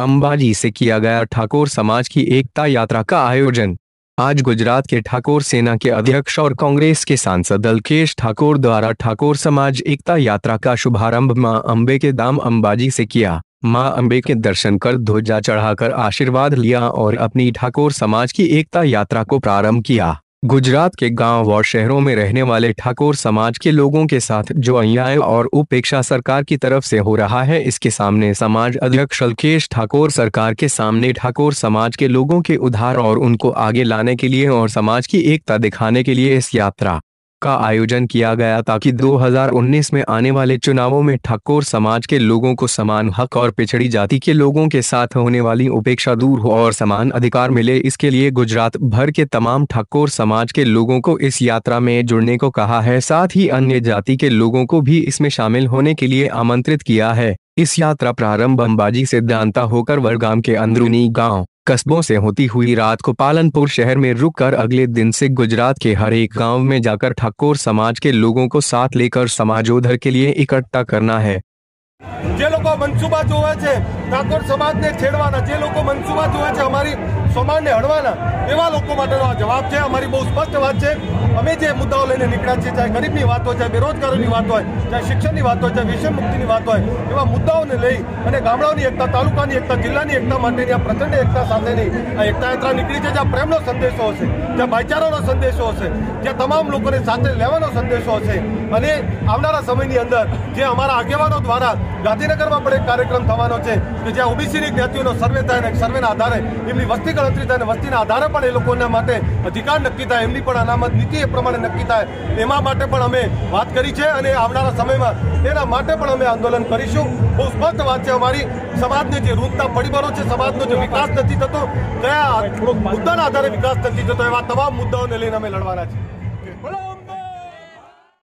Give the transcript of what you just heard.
अंबाजी से किया गया ठाकुर समाज की एकता यात्रा का आयोजन। आज गुजरात के ठाकुर सेना के अध्यक्ष और कांग्रेस के सांसद अल्केश ठाकुर द्वारा ठाकुर समाज एकता यात्रा का शुभारंभ मां अंबे के धाम अंबाजी से किया। मां अंबे के दर्शन कर ध्वजा चढ़ाकर आशीर्वाद लिया और अपनी ठाकुर समाज की एकता यात्रा को प्रारंभ किया। गुजरात के गांव और शहरों में रहने वाले ठाकुर समाज के लोगों के साथ जो अन्याय और उपेक्षा सरकार की तरफ से हो रहा है, इसके सामने समाज अध्यक्ष अल्केश ठाकुर सरकार के सामने ठाकुर समाज के लोगों के उद्धार और उनको आगे लाने के लिए और समाज की एकता दिखाने के लिए इस यात्रा का आयोजन किया गया, ताकि 2019 में आने वाले चुनावों में ठाकुर समाज के लोगों को समान हक और पिछड़ी जाति के लोगों के साथ होने वाली उपेक्षा दूर हो और समान अधिकार मिले। इसके लिए गुजरात भर के तमाम ठाकुर समाज के लोगों को इस यात्रा में जुड़ने को कहा है। साथ ही अन्य जाति के लोगों को भी इसमें शामिल होने के लिए आमंत्रित किया है। इस यात्रा प्रारंभ अंबाजी से दांता होकर वडगाम के अंदरूनी गाँव कस्बों से होती हुई रात को पालनपुर शहर में रुककर अगले दिन से गुजरात के हर एक गांव में जाकर ठाकुर समाज के लोगों को साथ लेकर समाजोद्धार के लिए इकट्ठा करना है। જે લોકો મનસુબા જોવે છે ઠાકોર સમાજને છેડવાના, જે લોકો મનસુબા જોવે છે અમારી સમાજને હળવાના, એવા લોકો માટેનો આ જવાબ છે। અમારી બહુ સ્પષ્ટ વાત છે। અમે જે મુદ્દાઓ લઈને નીકળ્યા છીએ, ચાહે ગરીબની વાત હોય, ચાહે બેરોજગારીની વાત હોય, ચાહે શિક્ષણની વાત હોય, ચાહે વ્યસન મુક્તિની વાત હોય, એવા મુદ્દાઓને લઈ અને ગામડાઓની એકતા, તાલુકાની એકતા, જિલ્લાની એકતા માટેની આ પ્રચંડ એકતા સાથેની આ એકતા યાત્રા નીકળી છે, જ્યાં પ્રેમનો સંદેશો હશે, જ્યાં ભાઈચારાનો સંદેશો હશે, જ્યાં તમામ લોકોને સાથે લેવાનો સંદેશો હશે। અને આવનારા સમયની અંદર જે અમારા આગેવાનો દ્વારા ગાંધીનગરમાં પણ એક કાર્યક્રમ થવાનો છે કે જ્યાં ઓબીસીની જ્ઞાતિઓનો સર્વે થાય અને સર્વેના આધારે એમની વસ્તી ગણતરી થાય અને વસ્તીના આધારે પણ એ લોકોના માટે અધિકાર નક્કી થાય, એમની પણ અનામત નીતિ એ પ્રમાણે નક્કી થાય, એમાં માટે પણ અમે વાત કરી છે અને આવનારા સમયમાં એના માટે પણ અમે આંદોલન કરીશું। બહુ સ્પષ્ટ વાત છે, અમારી સમાજને જે રૂંધતા પરિબળો છે, સમાજનો જે વિકાસ નથી થતો, કયા મુદ્દાના આધારે વિકાસ નથી થતો, એવા તમામ મુદ્દાઓને લઈને અમે લડવાના છીએ।